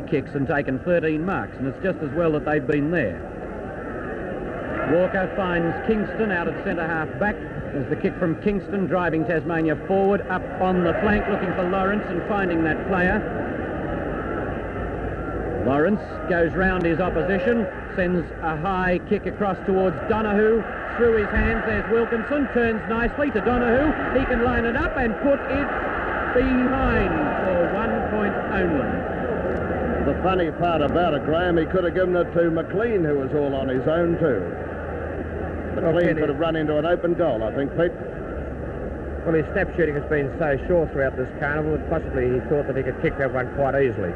kicks and taken 13 marks, and it's just as well that they've been there. Walker finds Kingston out at centre-half back. There's the kick from Kingston, driving Tasmania forward, up on the flank, looking for Lawrence and finding that player. Lawrence goes round his opposition, sends a high kick across towards Donahue. Through his hands, there's Wilkinson, turns nicely to Donahue. He can line it up and put it behind for 1 point only. The funny part about it, Graham, he could have given it to McLean, who was all on his own too. McLean could have run into an open goal, I think, Pete. Well, his snap shooting has been so short throughout this carnival that possibly he thought that he could kick that one quite easily.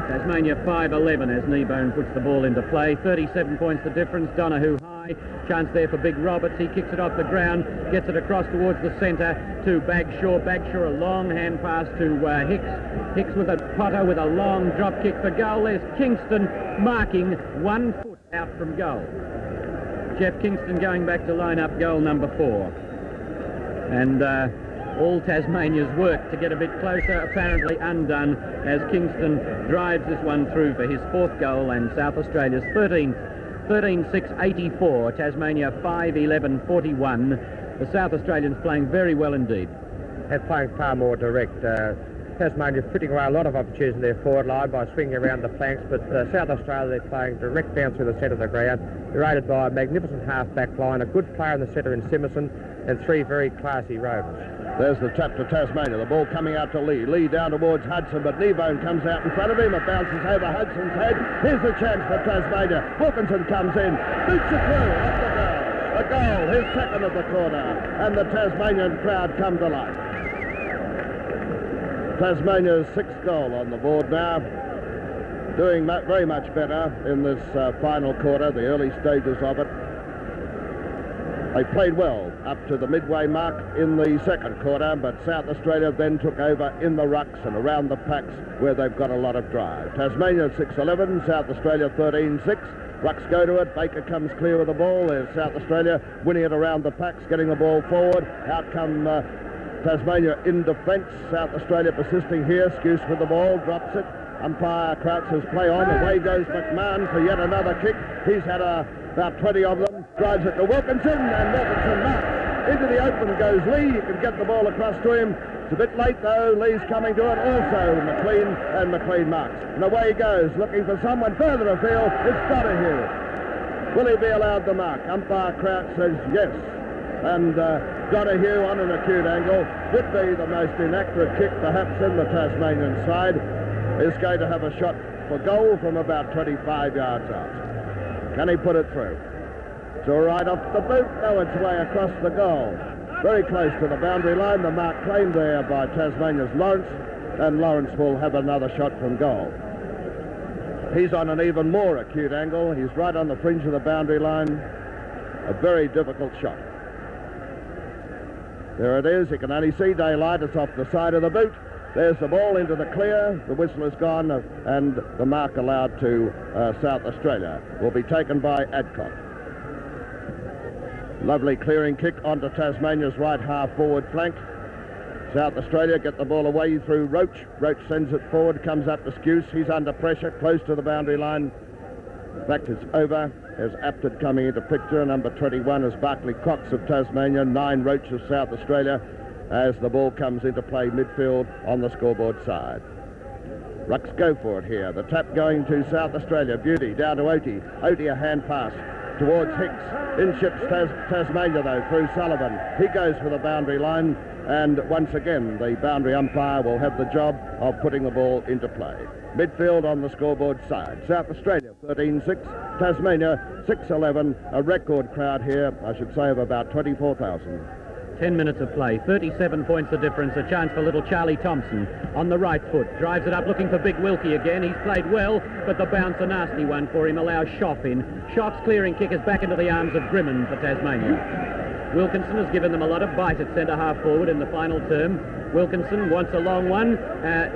Tasmania 5-11 as Kneebone puts the ball into play. 37 points the difference. Donahue high. Chance there for Big Roberts. He kicks it off the ground, gets it across towards the centre to Bagshaw. Bagshaw, a long hand pass to Hicks. Hicks with a Potter with a long drop kick for goal. There's Kingston marking 1 foot out from goal. Jeff Kingston going back to line up goal number 4. And all Tasmania's work to get a bit closer apparently undone as Kingston drives this one through for his 4th goal, and South Australia's 13-6-84, Tasmania 5-11-41. The South Australians playing very well indeed. They're playing far more direct. Tasmania putting away a lot of opportunities in their forward line by swinging around the flanks, but South Australia, they're playing direct down through the centre of the ground. They're aided by a magnificent half-back line, a good player in the centre in Simerson, and 3 very classy rovers. There's the tap to Tasmania. The ball coming out to Lee. Lee down towards Hudson, but Kneebone comes out in front of him. It bounces over Hudson's head. Here's the chance for Tasmania. Wilkinson comes in. Boots it through. Off the goal. A goal. His 2nd of the quarter. And the Tasmanian crowd come to life. Tasmania's 6th goal on the board now. Doing very much better in this final quarter, the early stages of it. They played well up to the midway mark in the 2nd quarter, but South Australia then took over in the rucks and around the packs where they've got a lot of drive. Tasmania 6-11, South Australia 13-6. Rucks go to it. Baker comes clear with the ball. There's South Australia winning it around the packs, getting the ball forward. Out come Tasmania in defence. South Australia persisting here. Skuse with the ball, drops it. Umpire Crouch says play on. Away goes McMahon for yet another kick. He's had about 20 of them. Drives it to Wilkinson, and Wilkinson marks. Into the open goes Lee. You can get the ball across to him. It's a bit late though. Lee's coming to it. Also McLean, and McLean marks. And away he goes, looking for someone further afield. It's Donahue. Will he be allowed to mark? Umpire Crouch says yes. And Donahue on an acute angle would be the most inaccurate kick perhaps in the Tasmanian side. Is going to have a shot for goal from about 25 yards out. Can he put it through? It's all right off the boot. No, it's way across the goal. Very close to the boundary line. The mark claimed there by Tasmania's Lawrence, and Lawrence will have another shot from goal. He's on an even more acute angle. He's right on the fringe of the boundary line. A very difficult shot. There it is. You can only see daylight. It's off the side of the boot. There's the ball into the clear. The whistle is gone, and the mark allowed to South Australia will be taken by Adcock. Lovely clearing kick onto Tasmania's right half forward flank. South Australia get the ball away through Roach. Roach sends it forward, comes up to Skuse. He's under pressure, close to the boundary line. In fact, it's over. There's Apted coming into picture. Number 21 is Barclay Cox of Tasmania. 9 Roach of South Australia, as the ball comes into play midfield on the scoreboard side. Rucks go for it here. The tap going to South Australia. Beauty down to Oti. Oti a hand pass towards Hicks. In ships Tasmania though through Sullivan. He goes for the boundary line, and once again the boundary umpire will have the job of putting the ball into play. Midfield on the scoreboard side. South Australia 13-6, Tasmania 6-11. A record crowd here, I should say, of about 24,000. 10 minutes of play, 37 points the difference. A chance for little Charlie Thompson on the right foot. Drives it up looking for Big Wilkie again. He's played well, but the bounce a nasty one for him. Allows Schoff in. Schoff's clearing kick is back into the arms of Grimond for Tasmania. Wilkinson has given them a lot of bite at centre half forward in the final term. Wilkinson wants a long one.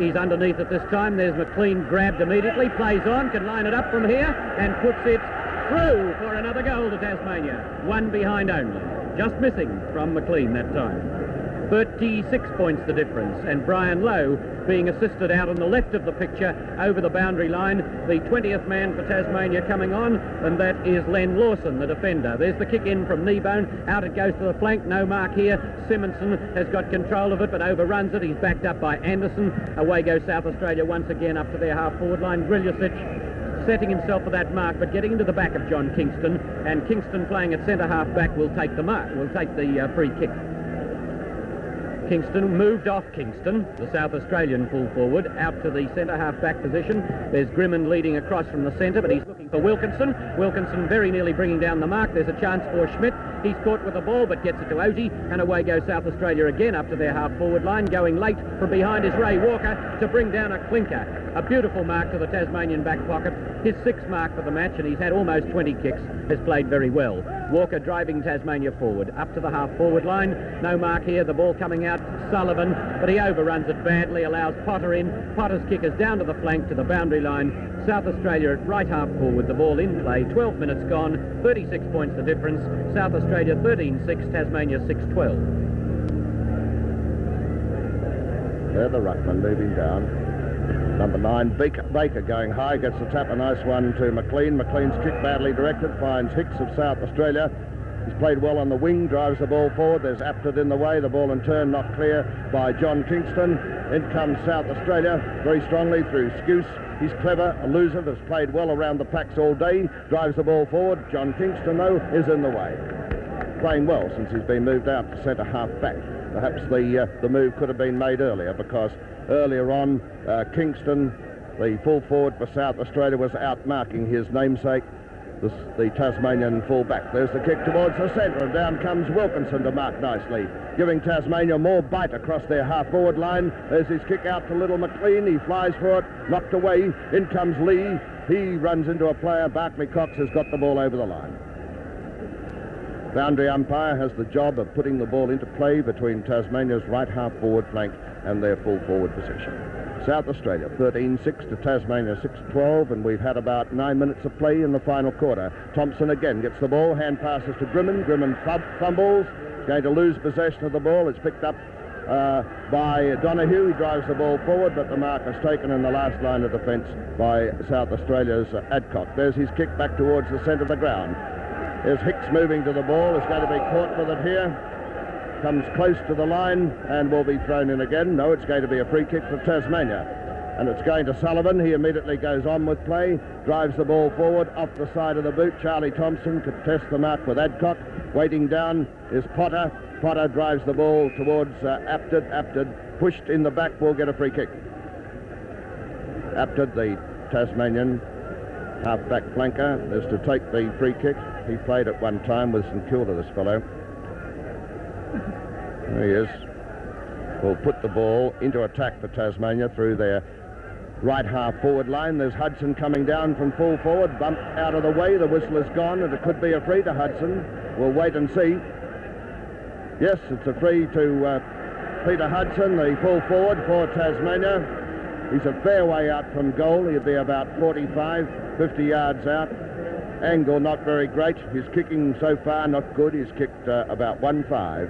He's underneath it this time. There's McLean grabbed immediately. Plays on, can line it up from here and puts it through for another goal to Tasmania. One behind only. Just missing from McLean that time. 36 points the difference, and Brian Lowe being assisted out on the left of the picture over the boundary line. The 20th man for Tasmania coming on, and that is Len Lawson, the defender. There's the kick in from Kneebone, out it goes to the flank, no mark here. Simonson has got control of it but overruns it. He's backed up by Anderson. Away goes South Australia once again up to their half-forward line. Griljusic setting himself for that mark, but getting into the back of John Kingston, and Kingston playing at centre half back will take the mark, will take the free kick. Kingston moved off Kingston, the South Australian full forward, out to the centre half back position. There's Grimond leading across from the centre, but he's looking for Wilkinson. Wilkinson very nearly bringing down the mark. There's a chance for Schmidt. He's caught with the ball but gets it to Oti, and away goes South Australia again up to their half forward line. Going late from behind is Ray Walker to bring down a clinker. A beautiful mark to the Tasmanian back pocket. His 6th mark for the match, and he's had almost 20 kicks. Has played very well. Walker driving Tasmania forward up to the half forward line. No mark here. The ball coming out Sullivan, but he overruns it badly, allows Potter in. Potter's kick is down to the flank to the boundary line. South Australia at right half forward, the ball in play. 12 minutes gone, 36 points the difference. South Australia 13-6, Tasmania 6-12. There the ruckman moving down. Number 9, Baker going high, gets the tap, a nice one to McLean. McLean's kick badly directed, finds Hicks of South Australia. He's played well on the wing, drives the ball forward. There's Apted in the way, the ball in turn not clear by John Kingston. In comes South Australia very strongly through Scouse. He's clever, elusive, has played well around the packs all day, drives the ball forward. John Kingston, though, is in the way. Playing well since he's been moved out to centre half back. Perhaps the move could have been made earlier, because earlier on Kingston, the full forward for South Australia, was out marking his namesake, the Tasmanian full-back. There's the kick towards the centre, and down comes Wilkinson to mark nicely, giving Tasmania more bite across their half-forward line. There's his kick out to little McLean. He flies for it, knocked away. In comes Lee. He runs into a player. Barclay Cox has got the ball over the line. Boundary umpire has the job of putting the ball into play between Tasmania's right half-forward flank and their full-forward position. South Australia 13-6 to Tasmania 6-12, and we've had about 9 minutes of play in the final quarter. Thompson again gets the ball, hand passes to Grimond. Grimond fumbles, going to lose possession of the ball. It's picked up by Donahue. He drives the ball forward, but the mark is taken in the last line of defence by South Australia's Adcock. There's his kick back towards the centre of the ground. There's Hicks moving to the ball. Is going to be caught with it here. Comes close to the line and will be thrown in again. No, it's going to be a free kick for Tasmania. And it's going to Sullivan. He immediately goes on with play, drives the ball forward off the side of the boot. Charlie Thompson could test the mark with Adcock. Waiting down is Potter. Potter drives the ball towards Apted. Apted pushed in the back, will get a free kick. Apted, the Tasmanian half-back flanker, is to take the free kick. He played at one time with St Kilda, this fellow. There he is. Will put the ball into attack for Tasmania through their right half forward line. There's Hudson coming down from full forward, bumped out of the way. The whistle is gone, and it could be a free to Hudson. We'll wait and see. Yes, it's a free to Peter Hudson, the full forward for Tasmania. He's a fair way out from goal. He'll be about 45, 50 yards out. Angle not very great. His kicking so far not good. He's kicked about 1-5.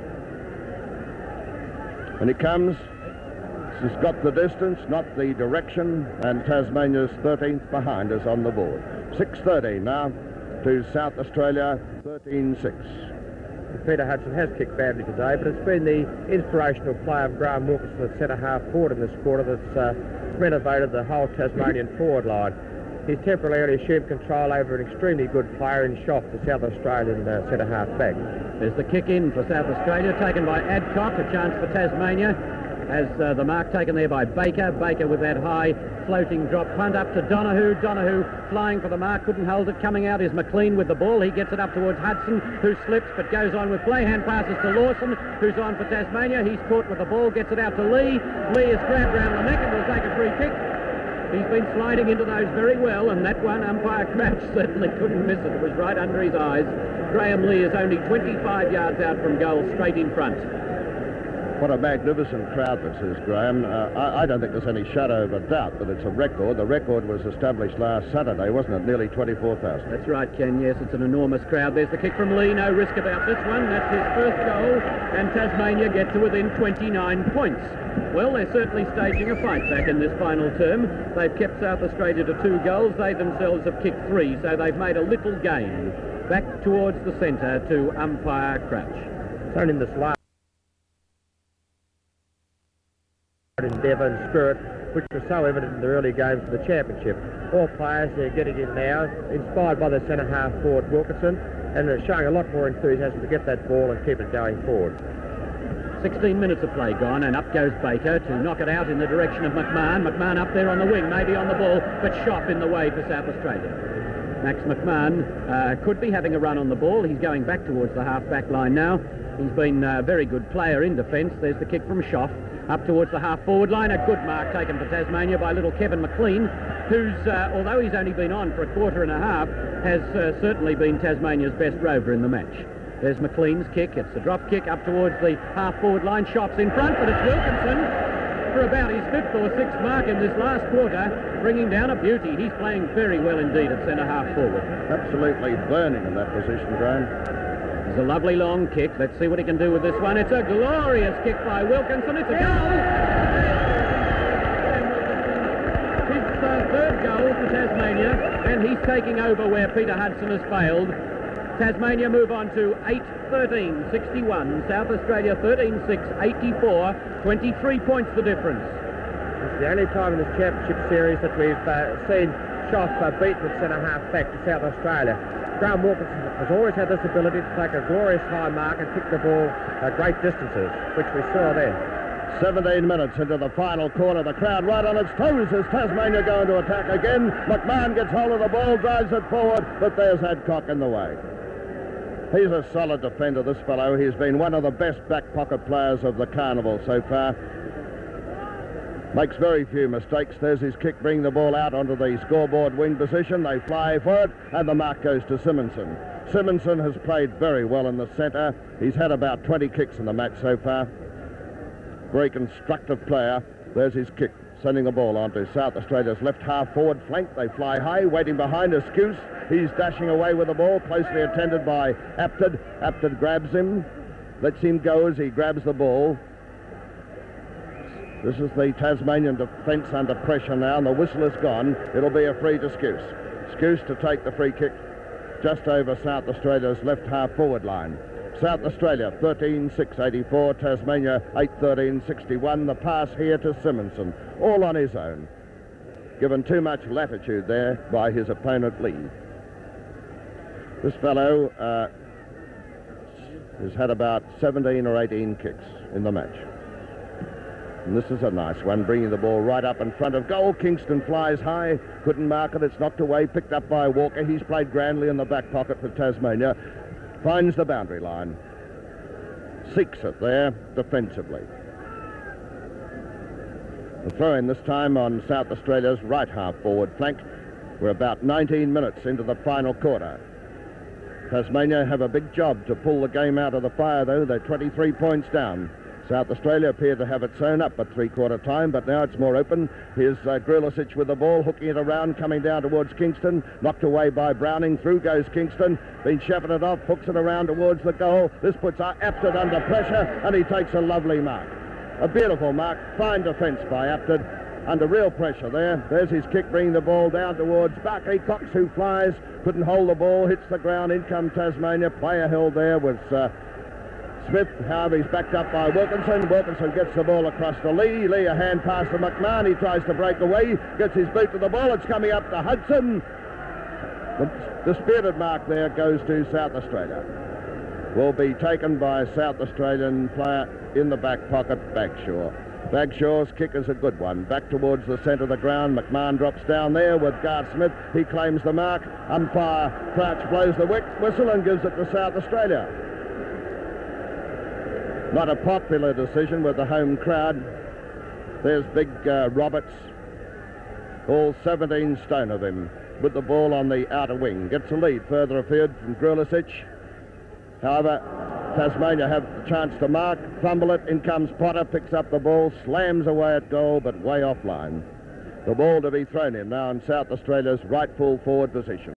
And he comes. He's got the distance, not the direction, and Tasmania's 13th behind us on the board. 6:30 now to South Australia, 13-6. Peter Hudson has kicked badly today, but it's been the inspirational play of Graham Wilkinson at centre half forward in this quarter that's renovated the whole Tasmanian forward line. He's temporarily assumed control over an extremely good player in Shoff, the South Australian centre half back. There's the kick in for South Australia, taken by Adcock, a chance for Tasmania. As the mark taken there by Baker. Baker with that high floating drop punt up to Donahue. Donahue flying for the mark, couldn't hold it. Coming out is McLean with the ball. He gets it up towards Hudson, who slips but goes on with play. Hand passes to Lawson, who's on for Tasmania. He's caught with the ball, gets it out to Lee. Lee is grabbed round the neck and will take a free kick. He's been sliding into those very well, and that one, umpire Crouch certainly couldn't miss it. It was right under his eyes. Graham Lee is only 25 yards out from goal, straight in front. What a magnificent crowd this is, Graham. I don't think there's any shadow of a doubt that it's a record. The record was established last Saturday, wasn't it? Nearly 24,000. That's right, Ken. Yes, it's an enormous crowd. There's the kick from Lee. No risk about this one. That's his first goal, and Tasmania get to within 29 points. Well, they're certainly staging a fight back in this final term. They've kept South Australia to 2 goals. They themselves have kicked 3, so they've made a little gain. Back towards the centre to umpire Crouch. Thrown in this last endeavour and spirit, which was so evident in the early games of the championship. All players are getting in now, inspired by the centre-half forward Wilkinson, and are showing a lot more enthusiasm to get that ball and keep it going forward. 16 minutes of play gone, and up goes Baker to knock it out in the direction of McMahon. McMahon up there on the wing, maybe on the ball, but shot in the way for South Australia. Max McMahon could be having a run on the ball. He's going back towards the half-back line now. He's been a very good player in defence. There's the kick from Schoff. Up towards the half-forward line, a good mark taken for Tasmania by little Kevin McLean, who's, although he's only been on for a quarter and a half, has certainly been Tasmania's best rover in the match. There's McLean's kick. It's a drop kick up towards the half-forward line. Shots in front, but it's Wilkinson for about his 5th or 6th mark in this last quarter, bringing down a beauty. He's playing very well indeed at centre-half forward. Absolutely burning in that position, Graham. It's a lovely long kick. Let's see what he can do with this one. It's a glorious kick by Wilkinson. It's a goal. His 3rd goal for Tasmania, and he's taking over where Peter Hudson has failed. Tasmania move on to 8-13, 61. South Australia 13-6, 84. 23 points the difference. It's the only time in this championship series that we've seen Schoff beaten at centre-half back to South Australia. Graham Wilkinson has always had this ability to take a glorious high mark and kick the ball great distances, which we saw there. 17 minutes into the final quarter. The crowd right on its toes as Tasmania going to attack again. McMahon gets hold of the ball, drives it forward, but there's Adcock in the way. He's a solid defender, this fellow. He's been one of the best back pocket players of the carnival so far. Makes very few mistakes. There's his kick, bringing the ball out onto the scoreboard wing position. They fly for it, and the mark goes to Simonson. Simonson has played very well in the centre. He's had about 20 kicks in the match so far. Very constructive player. There's his kick, sending the ball onto South Australia's left half forward flank. They fly high, waiting behind Askews. He's dashing away with the ball, closely attended by Apted. Apted grabs him, lets him go as he grabs the ball. This is the Tasmanian defence under pressure now, and the whistle is gone. It'll be a free to Skews. Skews to take the free kick just over South Australia's left half forward line. South Australia 13-6, 84. Tasmania 8-13, 61. The pass here to Simonson, all on his own. Given too much latitude there by his opponent Lee. This fellow has had about 17 or 18 kicks in the match. And this is a nice one, bringing the ball right up in front of goal. Kingston flies high, couldn't mark it, it's knocked away, picked up by Walker. He's played grandly in the back pocket for Tasmania. Finds the boundary line. Seeks it there defensively. The throw-in this time on South Australia's right half forward flank. We're about 19 minutes into the final quarter. Tasmania have a big job to pull the game out of the fire, though. They're 23 points down. South Australia appear to have it sewn up at three-quarter time, but now it's more open. Here's Grulisic with the ball, hooking it around, coming down towards Kingston. Knocked away by Browning. Through goes Kingston. Been shoving it off, hooks it around towards the goal. This puts Apted under pressure, and he takes a lovely mark. A beautiful mark. Fine defence by Apted. Under real pressure there. There's his kick, bringing the ball down towards Barclay Cox, who flies. Couldn't hold the ball, hits the ground. In come Tasmania. Player held there was Smith. However, he's backed up by Wilkinson. Wilkinson gets the ball across to Lee. Lee, a hand pass to McMahon. He tries to break away. Gets his boot to the ball. It's coming up to Hudson. The disputed mark there goes to South Australia. Will be taken by a South Australian player in the back pocket, Bagshaw. Bagshaw's kick is a good one. Back towards the centre of the ground. McMahon drops down there with Garth Smith. He claims the mark. Umpire Crouch blows the whistle and gives it to South Australia. Not a popular decision with the home crowd. There's big Roberts, all 17 stone of him, with the ball on the outer wing. Gets a lead further afield from Grulisic. However, Tasmania have the chance to mark, fumble it, in comes Potter, picks up the ball, slams away at goal, but way offline. The ball to be thrown in now in South Australia's right full forward position.